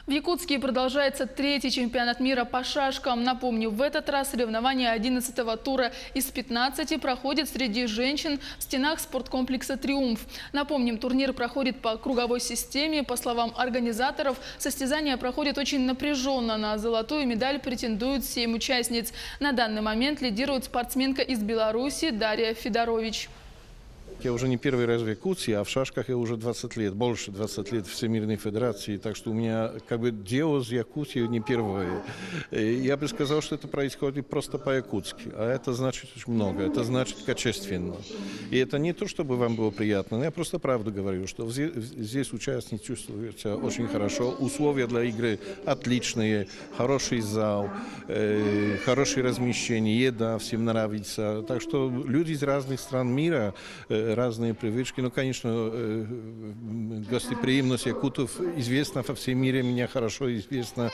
В Якутске продолжается третий чемпионат мира по шашкам. Напомню, в этот раз соревнования 11-го тура из 15 проходит среди женщин в стенах спорткомплекса «Триумф». Напомним, турнир проходит по круговой системе. По словам организаторов, состязания проходят очень напряженно. На золотую медаль претендуют 7 участниц. На данный момент лидирует спортсменка из Беларуси Дарья Федорович. Я уже не первый раз в Якутии, а в шашках я уже 20 лет, больше 20 лет в Всемирной Федерации, так что у меня как бы дело с Якутией не первое. Я бы сказал, что это происходит просто по-якутски, а это значит очень много, это значит качественно. И это не то, чтобы вам было приятно, но я просто правду говорю, что здесь участники чувствуют себя очень хорошо, условия для игры отличные, хороший зал, хорошее размещение, еда всем нравится, так что люди из разных стран мира, разные привычки. Ну, конечно, гостеприимность якутов известна во всем мире, мне хорошо известно.